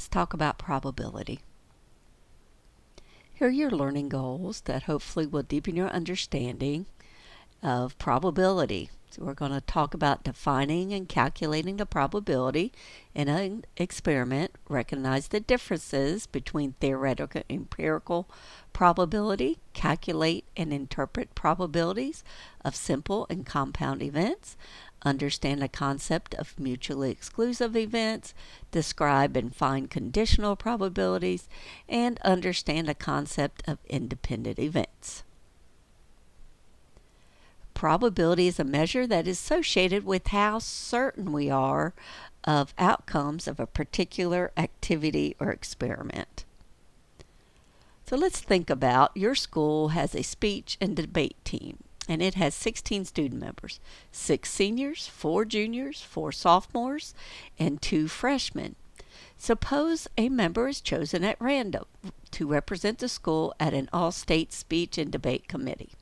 let's talk about probability. Here are your learning goals that hopefully will deepen your understanding of probability. So we're going to talk about defining and calculating the probability in an experiment, recognize the differences between theoretical and empirical probability, calculate and interpret probabilities of simple and compound events, understand the concept of mutually exclusive events, describe and find conditional probabilities, and understand the concept of independent events. Probability is a measure that is associated with how certain we are of outcomes of a particular activity or experiment. So let's think about your school has a speech and debate team, and it has 16 student members, 6 seniors, 4 juniors, 4 sophomores, and 2 freshmen. Suppose a member is chosen at random to represent the school at an all-state speech and debate committee.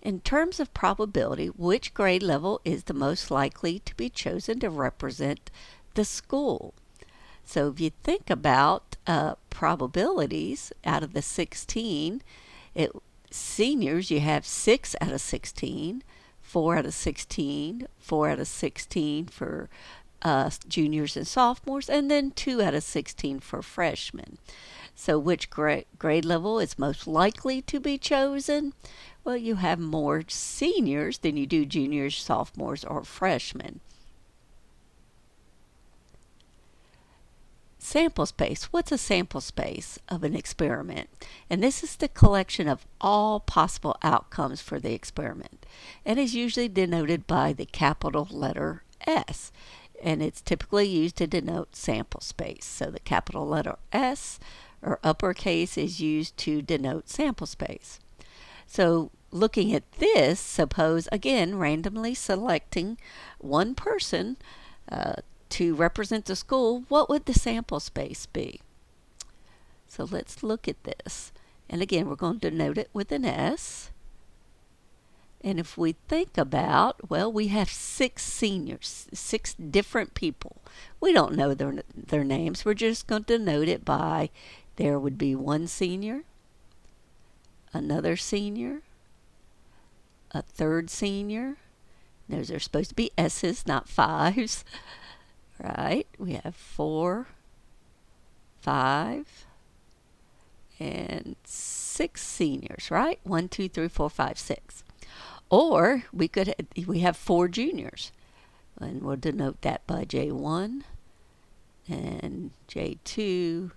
In terms of probability, which grade level is the most likely to be chosen to represent the school? So if you think about probabilities out of the 16, seniors, you have 6 out of 16, 4 out of 16, 4 out of 16 for juniors and sophomores, and then 2 out of 16 for freshmen. So which grade level is most likely to be chosen? Well, you have more seniors than you do juniors, sophomores, or freshmen. Sample space. What's a sample space of an experiment? And this is the collection of all possible outcomes for the experiment, and is usually denoted by the capital letter S, and it's typically used to denote sample space. So the capital letter S or uppercase is used to denote sample space. So looking at this, suppose again randomly selecting one person to represent the school, what would the sample space be? So let's look at this. And again, we're going to denote it with an S. And if we think about, well, we have 6 seniors, 6 different people. We don't know their names. We're just going to denote it by there would be one senior, another senior, a third senior. Those are supposed to be S's, not 5s. Right? We have 4, 5, and 6 seniors, right? 1, 2, 3, 4, 5, 6. Or we have 4 juniors, and we'll denote that by J1 and J2,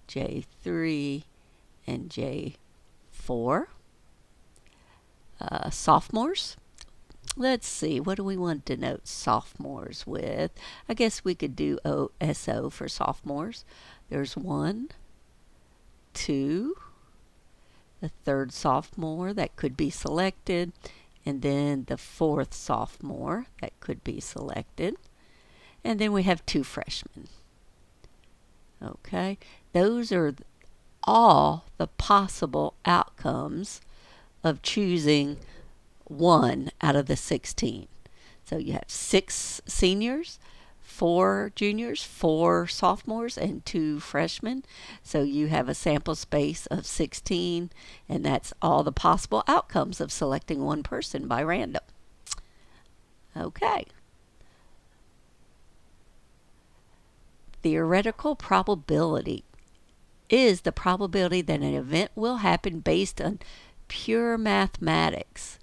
J3, and J4. Sophomores. Let's see, what do we want to denote sophomores with? I guess we could do SO for sophomores. There's 1, 2, the third sophomore that could be selected, and then the 4th sophomore that could be selected. And then we have 2 freshmen. Okay, those are all the possible outcomes of choosing one out of the 16. So you have 6 seniors, 4 juniors, 4 sophomores, and 2 freshmen. So you have a sample space of 16, and that's all the possible outcomes of selecting one person by random. Okay. Theoretical probability is the probability that an event will happen based on pure mathematics.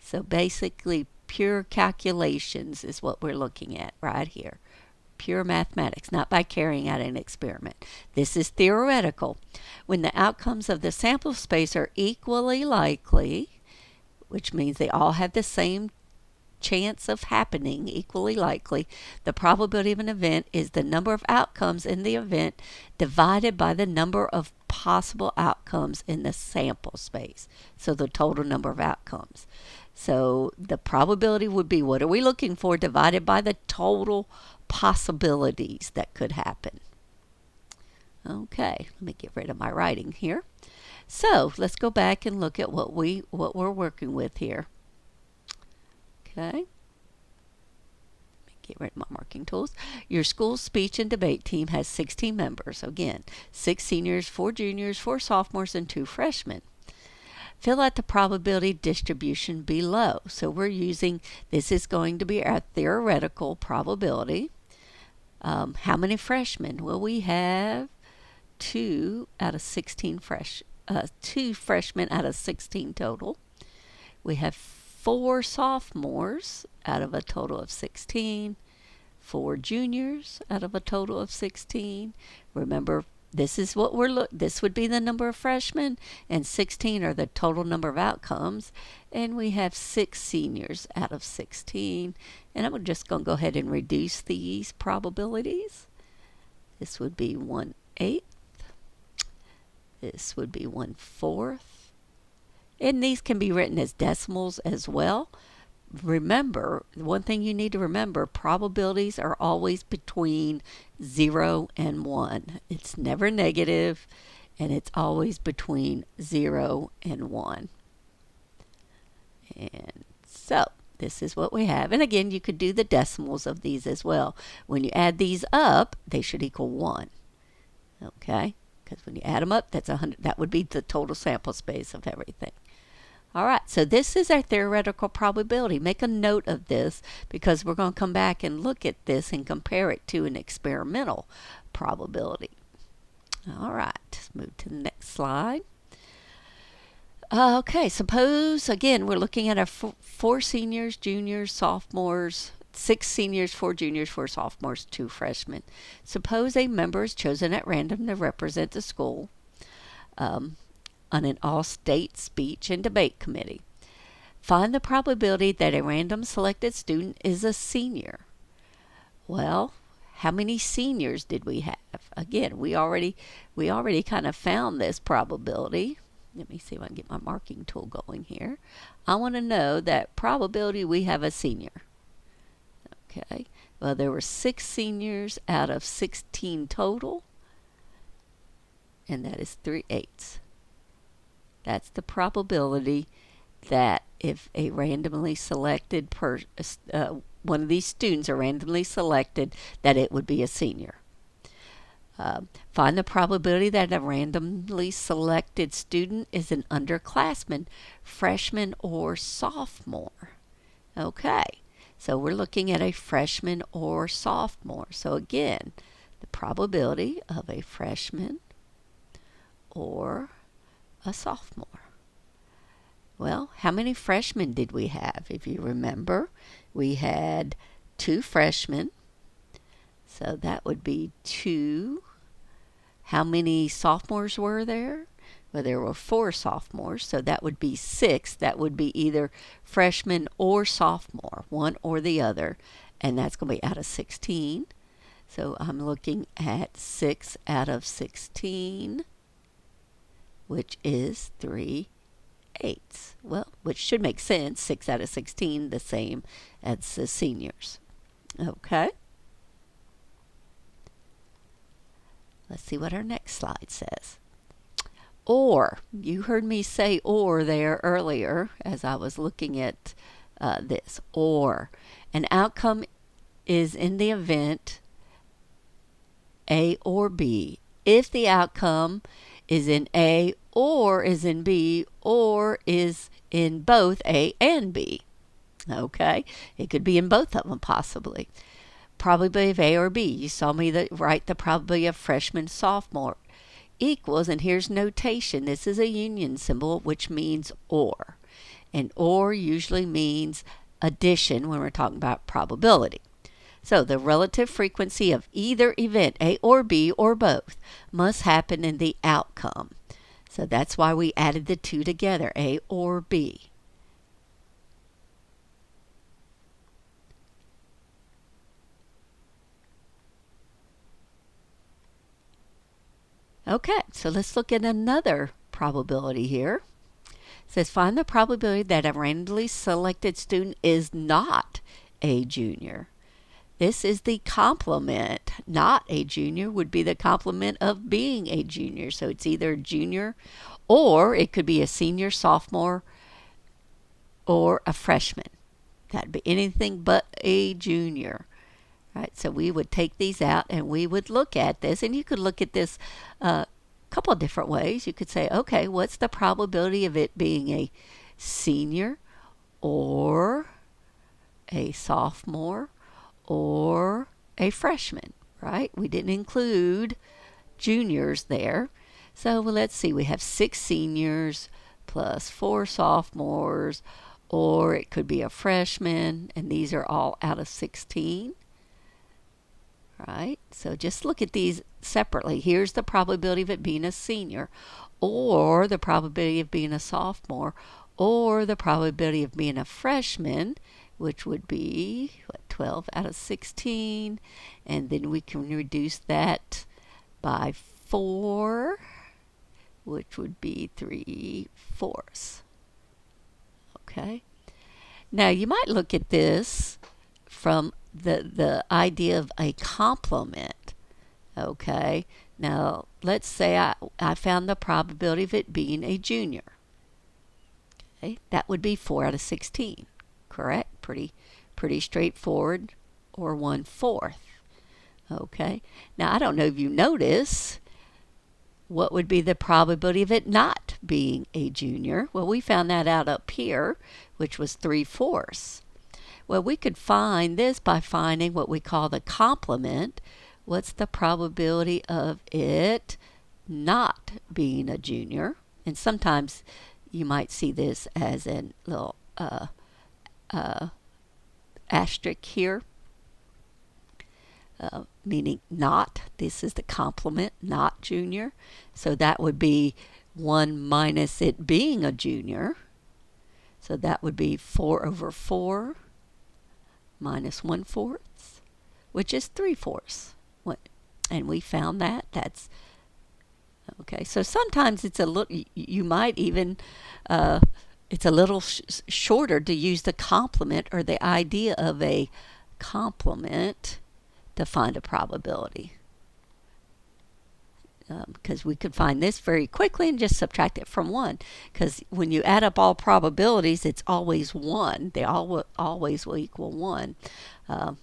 So basically, pure calculations is what we're looking at right here. Pure mathematics, not by carrying out an experiment. This is theoretical. When the outcomes of the sample space are equally likely, which means they all have the same chance of happening, equally likely, the probability of an event is the number of outcomes in the event divided by the number of possible outcomes in the sample space. So the total number of outcomes. So the probability would be, what are we looking for, divided by the total possibilities that could happen. Okay, let me get rid of my writing here. So let's go back and look at what we're working with here. Okay. Let me get rid of my marking tools. Your school speech and debate team has 16 members. Again, 6 seniors, 4 juniors, 4 sophomores, and 2 freshmen. Fill out the probability distribution below. So we're using, this is going to be our theoretical probability. How many freshmen? Well, we have 2 out of 16 2 freshmen out of 16 total. We have 4 sophomores out of a total of 16. 4 juniors out of a total of 16. Remember, this is what this would be the number of freshmen, and 16 are the total number of outcomes. And we have 6 seniors out of 16. And I'm just going to go ahead and reduce these probabilities. This would be 1/8. This would be 1/4. And these can be written as decimals as well. Remember, one thing you need to remember, probabilities are always between 0 and 1. It's never negative, and it's always between 0 and 1. And so this is what we have. And again, you could do the decimals of these as well. When you add these up, they should equal 1. Okay? Because when you add them up, that's 100. That would be the total sample space of everything. All right, so this is our theoretical probability. Make a note of this because we're going to come back and look at this and compare it to an experimental probability. All right, let's move to the next slide. Okay, suppose, again, we're looking at our 4 seniors, juniors, sophomores, 6 seniors, 4 juniors, 4 sophomores, 2 freshmen. Suppose a member is chosen at random to represent the school on an all-state speech and debate committee. Find the probability that a random selected student is a senior. Well, how many seniors did we have? Again, we already kind of found this probability. Let me see if I can get my marking tool going here. I want to know that probability we have a senior. Okay, well, there were 6 seniors out of 16 total, and that is 3/8. That's the probability that if a randomly selected one of these students are randomly selected, that it would be a senior. Find the probability that a randomly selected student is an underclassman, freshman, or sophomore. Okay, so we're looking at a freshman or sophomore. So again, the probability of a freshman or a sophomore. Well, how many freshmen did we have? If you remember, we had 2 freshmen. So that would be 2. How many sophomores were there? Well, there were 4 sophomores, so that would be 6. That would be either freshman or sophomore, one or the other, and that's going to be out of 16. So I'm looking at 6 out of 16. Which is 3/8. Well, which should make sense. 6 out of 16, the same as the seniors. Okay. Let's see what our next slide says. Or, you heard me say or there earlier as I was looking at this. Or, an outcome is in the event A or B if the outcome is in A or is in B or is in both A and B. Okay, it could be in both of them possibly. Probability of A or B. You saw me write the probability of freshman, sophomore equals, and here's notation. This is a union symbol which means or. And or usually means addition when we're talking about probability. So the relative frequency of either event, A or B or both, must happen in the outcome. So that's why we added the 2 together, A or B. Okay, so let's look at another probability here. It says find the probability that a randomly selected student is not a junior. This is the complement. Not a junior would be the complement of being a junior. So it's either a junior or it could be a senior, sophomore, or a freshman. That'd be anything but a junior. Right, so we would take these out and we would look at this, and you could look at this a couple of different ways. You could say, okay, what's the probability of it being a senior or a sophomore or a freshman, right? We didn't include juniors there. So let's see, we have 6 seniors plus 4 sophomores, or it could be a freshman, and these are all out of 16. Right? So just look at these separately. Here's the probability of it being a senior, or the probability of being a sophomore, or the probability of being a freshman, which would be 12 out of 16. And then we can reduce that by 4, which would be 3/4. Okay. Now you might look at this from the idea of a complement. Okay, now let's say I found the probability of it being a junior. Okay, that would be 4 out of 16, correct? Pretty straightforward, or 1/4. Okay, now I don't know if you notice, what would be the probability of it not being a junior? Well, we found that out up here, which was 3/4. Well, we could find this by finding what we call the complement. What's the probability of it not being a junior? And sometimes you might see this as a little asterisk here, meaning not. This is the complement, not junior. So that would be 1 minus it being a junior. So that would be 4/4 minus 1/4, which is 3/4. And we found that. That's okay. So sometimes it's a little, you might even, it's a little shorter to use the complement, or the idea of a complement, to find a probability. Because we could find this very quickly and just subtract it from 1. Because when you add up all probabilities, it's always 1. They always will equal 1.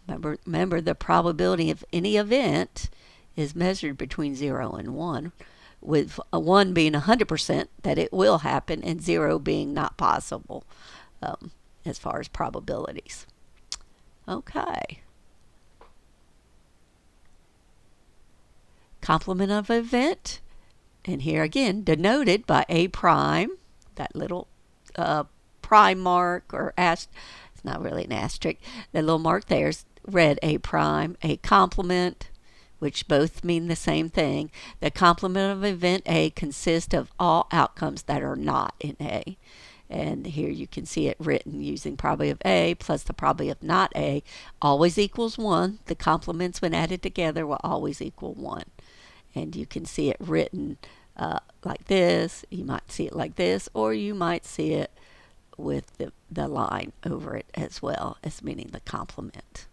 Remember, the probability of any event is measured between 0 and 1, with a 1 being 100% that it will happen, and 0 being not possible, as far as probabilities. Okay. Complement of event, and here again denoted by A prime, that little prime mark, or it's not really an asterisk, that little mark there's red A prime. A complement, which both mean the same thing. The complement of event A consists of all outcomes that are not in A. And here you can see it written using probability of A plus the probability of not A always equals 1. The complements, when added together, will always equal 1. And you can see it written like this. You might see it like this, or you might see it with the line over it as well, as meaning the complement.